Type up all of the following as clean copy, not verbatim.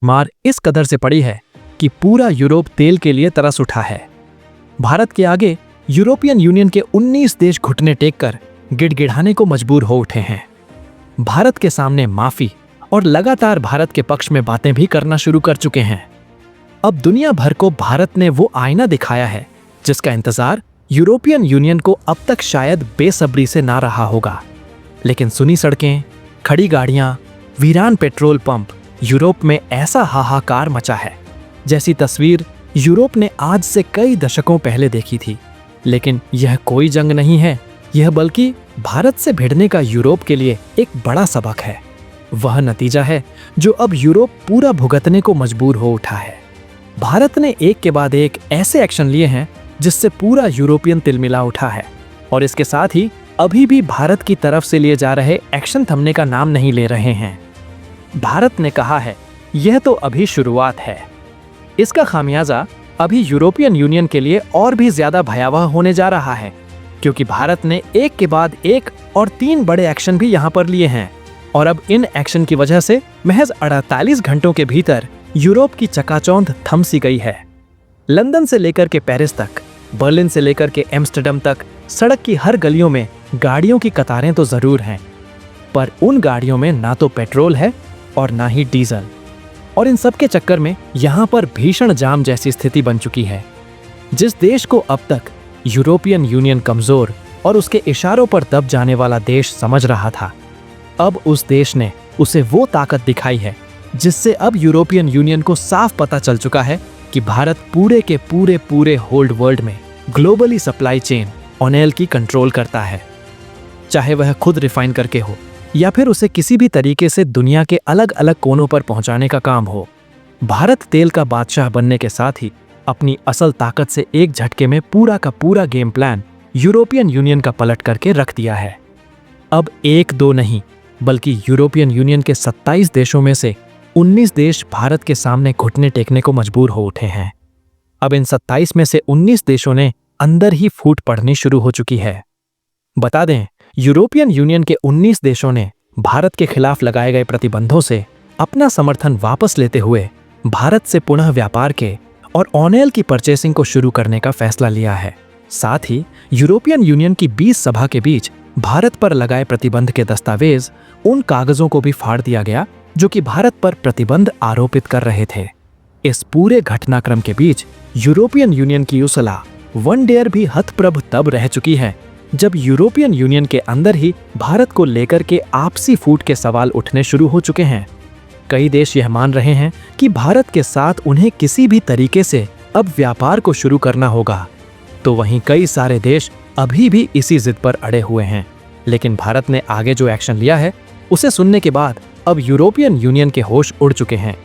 मार इस कदर से पड़ी है कि पूरा यूरोप तेल के लिए तरस उठा है। भारत के आगे यूरोपियन यूनियन के 19 देश घुटने टेककर गिड़गिड़ाने को मजबूर हो उठे हैं। भारत के सामने माफी और लगातार भारत के पक्ष में बातें भी करना शुरू कर चुके हैं। अब दुनिया भर को भारत ने वो आईना दिखाया है जिसका इंतजार यूरोपियन यूनियन को अब तक शायद बेसब्री से ना रहा होगा। लेकिन सुनी सड़कें, खड़ी गाड़ियां, वीरान पेट्रोल पंप, यूरोप में ऐसा हाहाकार मचा है जैसी तस्वीर यूरोप ने आज से कई दशकों पहले देखी थी। लेकिन यह कोई जंग नहीं है, यह बल्कि भारत से भिड़ने का यूरोप के लिए एक बड़ा सबक है। वह नतीजा है जो अब यूरोप पूरा भुगतने को मजबूर हो उठा है। भारत ने एक के बाद एक ऐसे एक्शन लिए हैं जिससे पूरा यूरोपियन तिलमिला उठा है, और इसके साथ ही अभी भी भारत की तरफ से लिए जा रहे एक्शन थमने का नाम नहीं ले रहे हैं। भारत ने कहा है यह तो अभी शुरुआत है, इसका खामियाजा अभी यूरोपियन यूनियन के लिए और भी ज्यादा भयावह होने जा रहा है, क्योंकि भारत ने एक के बाद एक और 3 बड़े एक्शन भी यहाँ पर लिए हैं। और अब इन एक्शन की वजह से महज 48 घंटों के भीतर यूरोप की चकाचौंध थम सी गई है। लंदन से लेकर के पेरिस तक, बर्लिन से लेकर के एम्स्टर्डम तक सड़क की हर गलियों में गाड़ियों की कतारें तो जरूर हैं, पर उन गाड़ियों में ना तो पेट्रोल है और ना ही डीजल। और इन सब के चक्कर में यहाँ पर भीषण जाम जैसी स्थिति बन चुकी है। जिस देश को अब तक यूरोपियन यूनियन कमजोर और उसके इशारों पर दब जाने वाला देश समझ रहा था, अब उस देश ने उसे वो ताकत दिखाई है जिससे अब यूरोपियन यूनियन को साफ पता चल चुका है कि भारत पूरे के पूरे होल्ड वर्ल्ड में ग्लोबली सप्लाई चेन ऑनेल की कंट्रोल करता है, चाहे वह खुद रिफाइन करके हो या फिर उसे किसी भी तरीके से दुनिया के अलग अलग कोनों पर पहुंचाने का काम हो। भारत तेल का बादशाह बनने के साथ ही अपनी असल ताकत से एक झटके में पूरा का पूरा गेम प्लान यूरोपियन यूनियन का पलट करके रख दिया है। अब 1-2 नहीं बल्कि यूरोपियन यूनियन के 27 देशों में से 19 देश भारत के सामने घुटने टेकने को मजबूर हो उठे हैं। अब इन 27 में से 19 देशों ने अंदर ही फूट पड़नी शुरू हो चुकी है। बता दें, यूरोपियन यूनियन के 19 देशों ने भारत के खिलाफ लगाए गए प्रतिबंधों से अपना समर्थन वापस लेते हुए भारत से पुनः व्यापार के और ऑनेल की परचेसिंग को शुरू करने का फैसला लिया है। साथ ही यूरोपियन यूनियन की 20 सभा के बीच भारत पर लगाए प्रतिबंध के दस्तावेज, उन कागजों को भी फाड़ दिया गया जो कि भारत पर प्रतिबंध आरोपित कर रहे थे। इस पूरे घटनाक्रम के बीच यूरोपियन यूनियन की उसला वन डेयर भी हतप्रभ तब रह चुकी है जब यूरोपियन यूनियन के अंदर ही भारत को लेकर के आपसी फूट के सवाल उठने शुरू हो चुके हैं। कई देश यह मान रहे हैं कि भारत के साथ उन्हें किसी भी तरीके से अब व्यापार को शुरू करना होगा, तो वहीं कई सारे देश अभी भी इसी जिद पर अड़े हुए हैं। लेकिन भारत ने आगे जो एक्शन लिया है उसे सुनने के बाद अब यूरोपियन यूनियन के होश उड़ चुके हैं।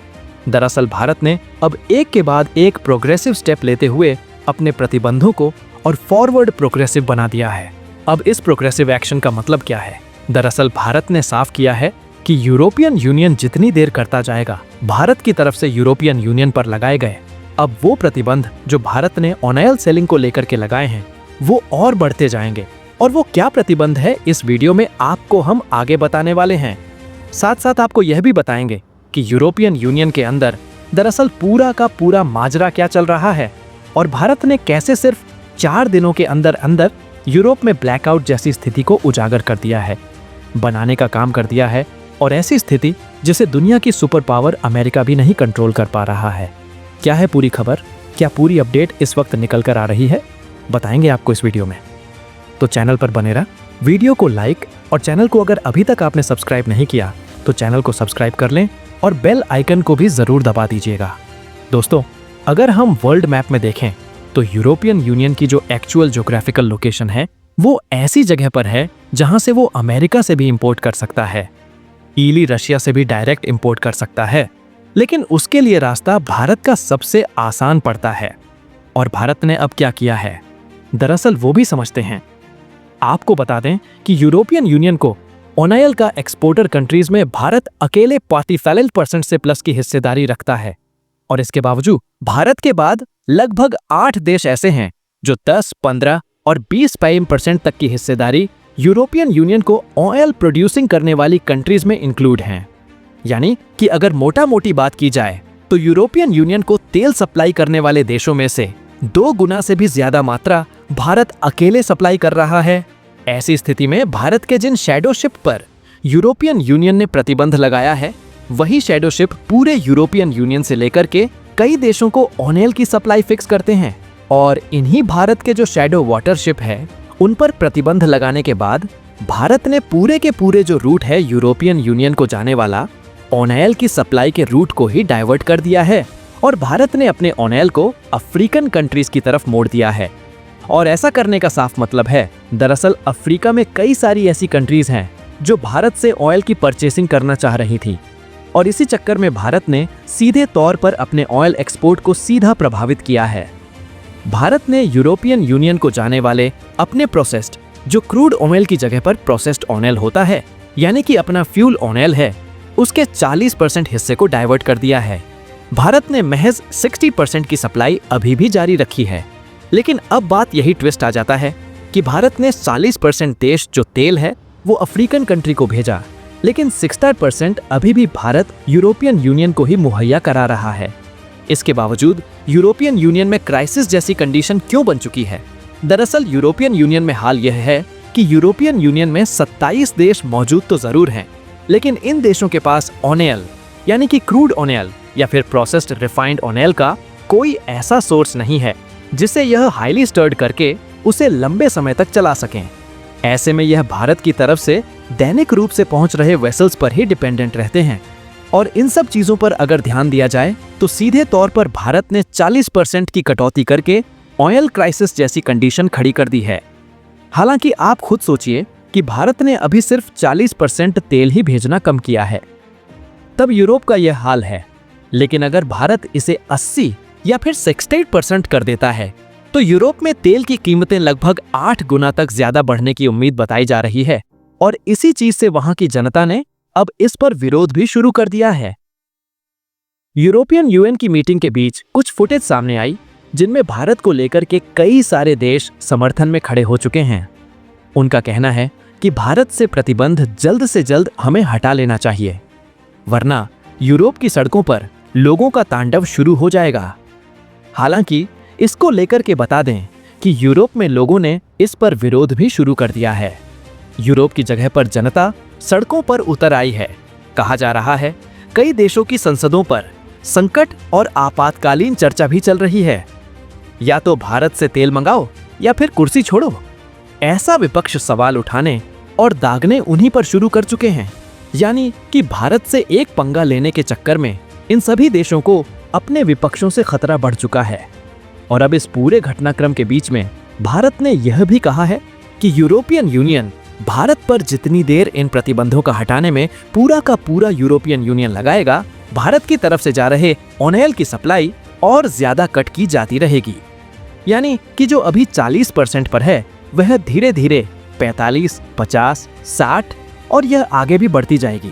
दरअसल भारत ने अब एक के बाद एक प्रोग्रेसिव स्टेप लेते हुए अपने प्रतिबंधों को और फॉरवर्ड प्रोग्रेसिव बना दिया है। अब इस प्रोग्रेसिव एक्शन का मतलब क्या है? दरअसल भारत ने साफ किया है कि यूरोपियन यूनियन जितनी देर करता जाएगा, भारत की तरफ से यूरोपियन यूनियन पर लगाए गए अब वो प्रतिबंध जो भारत ने ऑनेल सेलिंग को लेकर के लगाए हैं वो और बढ़ते जाएंगे। और वो क्या प्रतिबंध है इस वीडियो में आपको हम आगे बताने वाले हैं। साथ साथ आपको यह भी बताएंगे कि यूरोपियन यूनियन के अंदर दरअसल पूरा का पूरा माजरा क्या चल रहा है और भारत ने कैसे सिर्फ 4 दिनों के अंदर अंदर यूरोप में ब्लैकआउट जैसी स्थिति को उजागर कर दिया है, बनाने का काम कर दिया है, और ऐसी स्थिति जिसे दुनिया की सुपर पावर अमेरिका भी नहीं कंट्रोल कर पा रहा है। क्या है पूरी खबर? क्या पूरी अपडेट इस वक्त निकल कर आ रही है? बताएंगे आपको इस वीडियो में, तो चैनल पर बने रहा। वीडियो को लाइक और चैनल को अगर अभी तक आपने सब्सक्राइब नहीं किया तो चैनल को सब्सक्राइब कर लें और बेल आइकन को भी जरूर दबा दीजिएगा। दोस्तों, अगर हम वर्ल्ड मैप में देखें तो यूरोपियन यूनियन की जो एक्चुअल ज्योग्राफिकल लोकेशन है वो ऐसी जगह पर है जहां से वो अमेरिका से भी इंपोर्ट कर सकता है, ईली रशिया से भी डायरेक्ट इंपोर्ट कर सकता है, लेकिन उसके लिए रास्ता भारत का सबसे आसान पड़ता है। और भारत ने अब क्या किया है दरअसल वो भी समझते हैं। आपको बता दें कि यूरोपियन यूनियन को ऑनेल का एक्सपोर्टर कंट्रीज में भारत अकेले 45% से प्लस की हिस्सेदारी रखता है, और इसके बावजूद भारत के बाद लगभग 8 देश ऐसे हैं जो 10, 15 और 20% तक की हिस्सेदारी यूरोपियन यूनियन को ऑयल प्रोड्यूसिंग करने वाली कंट्रीज में इंक्लूड हैं। यानी कि अगर मोटा मोटी बात की जाए तो यूरोपियन यूनियन को तेल सप्लाई करने वाले देशों में से 2 गुना से भी ज्यादा मात्रा भारत अकेले सप्लाई कर रहा है। ऐसी स्थिति में भारत के जिन शैडो शिप पर यूरोपियन यूनियन ने प्रतिबंध लगाया है, वही शैडो शिप पूरे यूरोपियन यूनियन से लेकर के कई देशों को ऑयल की सप्लाई फिक्स करते हैं। और इन्हीं भारत के जो शैडो वाटर शिप है, उन पर प्रतिबंध लगाने के बाद भारत ने पूरे के पूरे जो रूट है यूरोपियन यूनियन को जाने वाला, ऑयल की सप्लाई के रूट को ही डाइवर्ट कर दिया है और भारत ने अपने ऑयल को अफ्रीकन कंट्रीज की तरफ मोड़ दिया है। और ऐसा करने का साफ मतलब है, दरअसल अफ्रीका में कई सारी ऐसी कंट्रीज हैं जो भारत से ऑयल की परचेसिंग करना चाह रही थी और इसी चक्कर में भारत ने सीधे तौर पर अपने ऑयल एक्सपोर्ट को सीधा प्रभावित किया है। भारत ने यूरोपियन यूनियन को जाने वाले अपने प्रोसेस्ड, जो क्रूड ऑयल की जगह पर प्रोसेस्ड ऑयल होता है, यानी कि अपना फ्यूल ऑयल है, उसके 40% हिस्से को डाइवर्ट कर दिया है। भारत ने महज 60% की सप्लाई अभी भी जारी रखी है। लेकिन अब बात यही ट्विस्ट आ जाता है कि भारत ने 40% देश जो तेल है वो अफ्रीकन कंट्री को भेजा, लेकिन 60% अभी भी भारत यूरोपियन यूनियन को ही मुहैया करा रहा है। इसके बावजूद यूरोपियन यूनियन में क्राइसिस जैसी कंडीशन क्यों बन चुकी है? दरअसल यूरोपियन यूनियन में हाल यह है कि यूरोपियन यूनियन में 27 देश मौजूद तो जरूर हैं, लेकिन इन देशों के पास ऑयल यानी कि क्रूड ऑयल या फिर प्रोसेस्ड रिफाइंड ऑयल का कोई ऐसा सोर्स नहीं है जिसे यह हाईली स्टर्ड करके उसे लंबे समय तक चला सकें। ऐसे में यह भारत की तरफ से दैनिक रूप से पहुंच रहे वेसल्स पर ही डिपेंडेंट रहते हैं। और इन सब चीजों पर अगर ध्यान दिया जाए तो सीधे तौर पर भारत ने 40% की कटौती करके ऑयल क्राइसिस जैसी कंडीशन खड़ी कर दी है। हालांकि आप खुद सोचिए कि भारत ने अभी सिर्फ 40% तेल ही भेजना कम किया है, तब यूरोप का यह हाल है। लेकिन अगर भारत इसे 80 या फिर 68% कर देता है तो यूरोप में तेल की कीमतें लगभग 8 गुना तक ज्यादा बढ़ने की उम्मीद बताई जा रही है। और इसी चीज से वहां की जनता ने अब इस पर विरोध भी शुरू कर दिया है। यूरोपियन यूनियन की मीटिंग के बीच कुछ फुटेज सामने आई जिनमें भारत को लेकर के कई सारे देश समर्थन में खड़े हो चुके हैं। उनका कहना है कि भारत से प्रतिबंध जल्द से जल्द हमें हटा लेना चाहिए, वरना यूरोप की सड़कों पर लोगों का तांडव शुरू हो जाएगा। हालांकि इसको लेकर के बता दें कि यूरोप में लोगों ने इस पर विरोध भी शुरू कर दिया है। यूरोप की जगह पर जनता सड़कों पर उतर आई है। कहा जा रहा है कई देशों की संसदों पर संकट और आपातकालीन चर्चा भी चल रही है। या तो भारत से तेल मंगाओ या फिर कुर्सी छोड़ो, ऐसा विपक्ष सवाल उठाने और दागने उन्हीं पर शुरू कर चुके हैं। यानी कि भारत से एक पंगा लेने के चक्कर में इन सभी देशों को अपने विपक्षों से खतरा बढ़ चुका है। और अब इस पूरे घटनाक्रम के बीच में भारत ने यह भी कहा है कि यूरोपियन यूनियन भारत पर जितनी देर इन प्रतिबंधों का हटाने में पूरा का पूरा यूरोपियन यूनियन लगाएगा, भारत की तरफ से जा रहे ऑयल की सप्लाई और ज्यादा कट की जाती रहेगी। यानी कि जो अभी 40% पर है वह धीरे धीरे 45, 50, 60 और यह आगे भी बढ़ती जाएगी।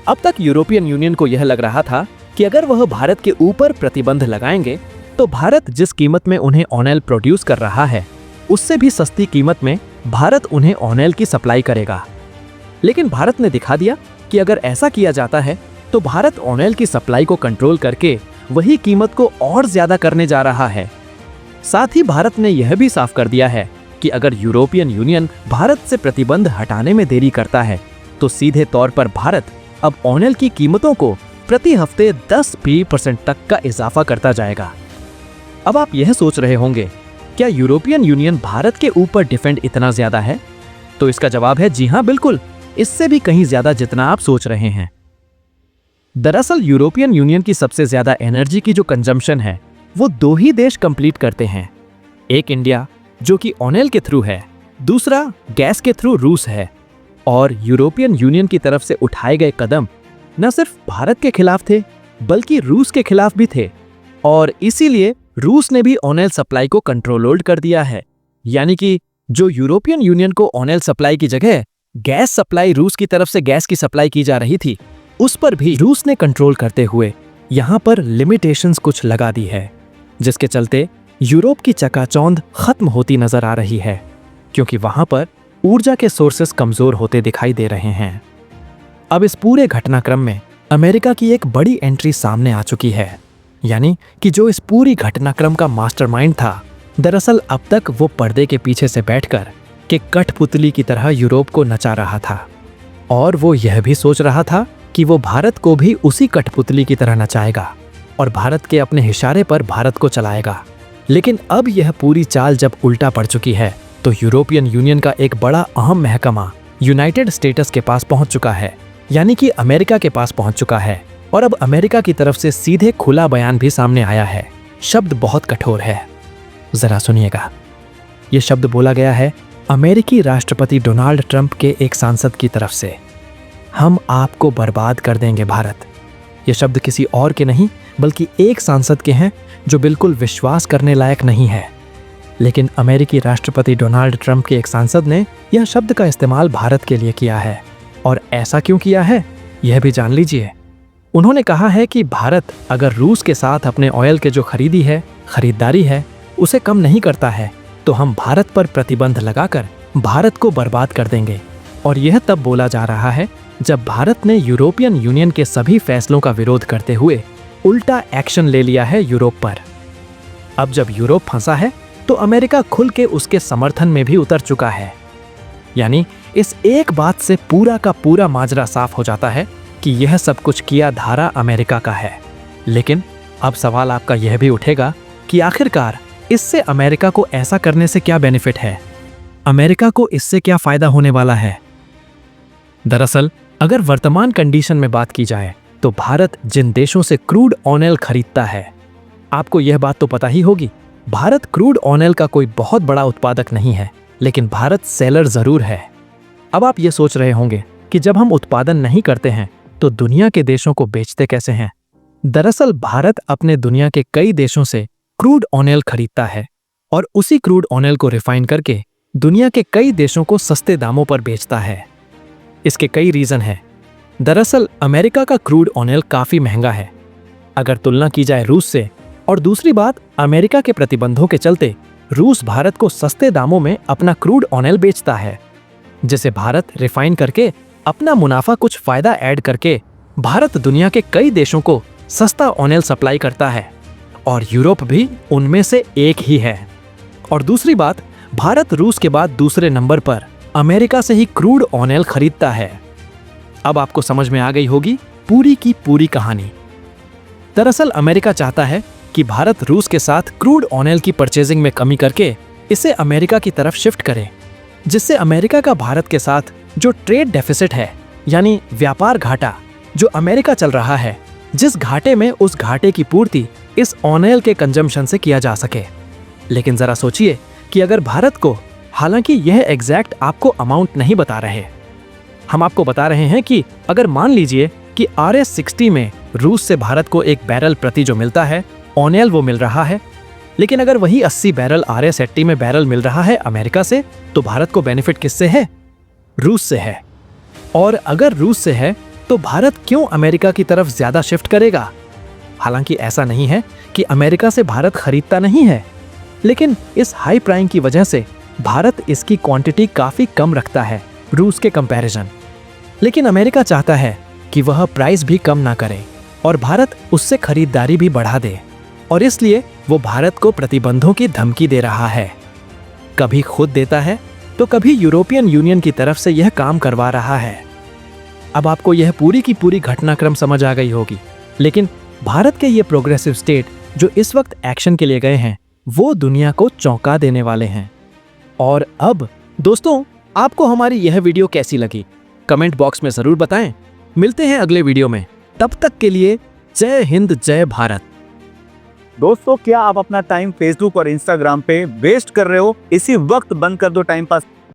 अब तक यूरोपियन यूनियन को यह लग रहा था कि अगर वह भारत के ऊपर प्रतिबंध लगाएंगे तो भारत जिस कीमत में उन्हें ऑयल प्रोड्यूस कर रहा है उससे भी सस्ती कीमत में भारत उन्हें ऑयल की सप्लाई करेगा। लेकिन भारत ने दिखा दिया कि अगर ऐसा किया जाता है तो भारत ऑयल की सप्लाई को कंट्रोल करके वही कीमत को और ज्यादा करने जा रहा है। साथ ही भारत ने यह भी साफ कर दिया है कि अगर यूरोपियन यूनियन भारत से प्रतिबंध हटाने में देरी करता है तो सीधे तौर पर भारत अब ऑयल की कीमतों को प्रति हफ्ते 10% तक का इजाफा करता जाएगा। अब आप यह सोच रहे होंगे, क्या यूरोपियन यूनियन भारत के ऊपर डिपेंड इतना ज्यादा है? तो इसका जवाब है जी हाँ, बिल्कुल, इससे भी कहीं ज्यादा जितना आप सोच रहे हैं। दरअसल यूरोपियन यूनियन की सबसे ज्यादा एनर्जी की जो कंजम्पशन है वो 2 ही देश कंप्लीट करते हैं। एक इंडिया जो कि ऑयल के थ्रू है, दूसरा गैस के थ्रू रूस है। और यूरोपियन यूनियन की तरफ से उठाए गए कदम न सिर्फ भारत के खिलाफ थे बल्कि रूस के खिलाफ भी थे। और इसीलिए रूस ने भी ऑयल सप्लाई को कंट्रोल कर दिया है। यानी कि जो यूरोपियन यूनियन को ऑयल सप्लाई की जगह गैस सप्लाई रूस की तरफ से गैस की सप्लाई की जा रही थी, उस पर भी रूस ने कंट्रोल करते हुए यहाँ पर लिमिटेशंस कुछ लगा दी है, जिसके चलते यूरोप की चकाचौंध खत्म होती नजर आ रही है, क्योंकि वहां पर ऊर्जा के सोर्सेस कमजोर होते दिखाई दे रहे हैं। अब इस पूरे घटनाक्रम में अमेरिका की एक बड़ी एंट्री सामने आ चुकी है, यानी कि जो इस पूरी घटनाक्रम का मास्टरमाइंड था, दरअसल अब तक वो पर्दे के पीछे से बैठकर कि कठपुतली की तरह यूरोप को नचा रहा था और वो यह भी सोच रहा था कि वो भारत को भी उसी कठपुतली की तरह नचाएगा और भारत के अपने इशारे पर भारत को चलाएगा। लेकिन अब यह पूरी चाल जब उल्टा पड़ चुकी है तो यूरोपियन यूनियन का एक बड़ा अहम महकमा यूनाइटेड स्टेट्स के पास पहुंच चुका है, यानी कि अमेरिका के पास पहुंच चुका है। और अब अमेरिका की तरफ से सीधे खुला बयान भी सामने आया है। शब्द बहुत कठोर है, जरा सुनिएगा। यह शब्द बोला गया है अमेरिकी राष्ट्रपति डोनाल्ड ट्रंप के एक सांसद की तरफ से, हम आपको बर्बाद कर देंगे भारत। ये शब्द किसी और के नहीं बल्कि एक सांसद के हैं जो बिल्कुल विश्वास करने लायक नहीं है। लेकिन अमेरिकी राष्ट्रपति डोनाल्ड ट्रंप के एक सांसद ने यह शब्द का इस्तेमाल भारत के लिए किया है। और ऐसा क्यों किया है यह भी जान लीजिए। उन्होंने कहा है कि भारत अगर रूस के साथ अपने ऑयल के जो खरीदारी है उसे कम नहीं करता है तो हम भारत पर प्रतिबंध लगाकर भारत को बर्बाद कर देंगे। और यह तब बोला जा रहा है जब भारत ने यूरोपियन यूनियन के सभी फैसलों का विरोध करते हुए उल्टा एक्शन ले लिया है यूरोप पर। अब जब यूरोप फंसा है तो अमेरिका खुल के उसके समर्थन में भी उतर चुका है। यानी इस एक बात से पूरा का पूरा माजरा साफ हो जाता है कि यह सब कुछ किया धारा अमेरिका का है। लेकिन अब सवाल आपका यह भी उठेगा कि आखिरकार इससे अमेरिका को ऐसा करने से क्या बेनिफिट है, अमेरिका को इससे क्या फायदा होने वाला है। दरअसल अगर वर्तमान कंडीशन में बात की जाए तो भारत जिन देशों से क्रूड ऑयल खरीदता है, आपको यह बात तो पता ही होगी, भारत क्रूड ऑयल का कोई बहुत बड़ा उत्पादक नहीं है, लेकिन भारत सेलर जरूर है। अब आप ये सोच रहे होंगे कि जब हम उत्पादन नहीं करते हैं तो दुनिया के देशों को बेचते कैसे हैं। दरअसल भारत अपने दुनिया के कई देशों से क्रूड ऑयल खरीदता है और उसी क्रूड ऑयल को रिफाइन करके दुनिया के कई देशों को सस्ते दामों पर बेचता है। इसके कई रीजन हैं। दरअसल अमेरिका का क्रूड ऑयल काफी महंगा है अगर तुलना की जाए रूस से, और दूसरी बात अमेरिका के प्रतिबंधों के चलते रूस भारत को सस्ते दामों में अपना क्रूड ऑयल बेचता है, जिसे भारत रिफाइन करके अपना मुनाफा कुछ फायदा ऐड करके भारत दुनिया के कई देशों को सस्ता ऑयल सप्लाई करता है और यूरोप भी उनमें से एक ही है। और दूसरी बात, भारत रूस के बाद दूसरे नंबर पर अमेरिका से ही क्रूड ऑयल खरीदता है। अब आपको समझ में आ गई होगी पूरी की पूरी कहानी। दरअसल अमेरिका चाहता है कि भारत रूस के साथ क्रूड ऑयल की परचेजिंग में कमी करके इसे अमेरिका की तरफ शिफ्ट करे, जिससे अमेरिका का भारत के साथ जो ट्रेड डेफिसिट है, यानी व्यापार घाटा जो अमेरिका चल रहा है, जिस घाटे में उस घाटे की पूर्ति इस ऑयल के कंजम्पशन से किया जा सके। लेकिन जरा सोचिए कि अगर भारत को, हालांकि यह एग्जैक्ट आपको अमाउंट नहीं बता रहे, हम आपको बता रहे हैं कि अगर मान लीजिए कि RS-60 में रूस से भारत को 1 बैरल प्रति जो मिलता है ऑयल वो मिल रहा है, लेकिन अगर वही 80 बैरल RS-80 में बैरल मिल रहा है अमेरिका से, तो भारत को बेनिफिट किससे है? रूस से है। और अगर रूस से है तो भारत क्यों अमेरिका की तरफ ज्यादा शिफ्ट करेगा? हालांकि ऐसा नहीं है कि अमेरिका से भारत खरीदता नहीं है, लेकिन इस हाई प्राइस की वजह से भारत इसकी क्वांटिटी काफी कम रखता है रूस के कंपैरिजन। लेकिन अमेरिका चाहता है कि वह प्राइस भी कम ना करे और भारत उससे खरीदारी भी बढ़ा दे, और इसलिए वो भारत को प्रतिबंधों की धमकी दे रहा है। कभी खुद देता है तो कभी यूरोपियन यूनियन की तरफ से यह काम करवा रहा है। अब आपको यह पूरी की पूरी घटनाक्रम समझ आ गई होगी, लेकिन भारत के ये प्रोग्रेसिव स्टेट जो इस वक्त एक्शन के लिए गए हैं वो दुनिया को चौंका देने वाले हैं। और अब दोस्तों, आपको हमारी यह वीडियो कैसी लगी कमेंट बॉक्स में जरूर बताएं। मिलते हैं अगले वीडियो में, तब तक के लिए जय हिंद जय भारत। दोस्तों, क्या आप अपना टाइम फेसबुक और इंस्टाग्राम पे वेस्ट कर रहे हो? इसी वक्त बंद कर दो टाइम पास।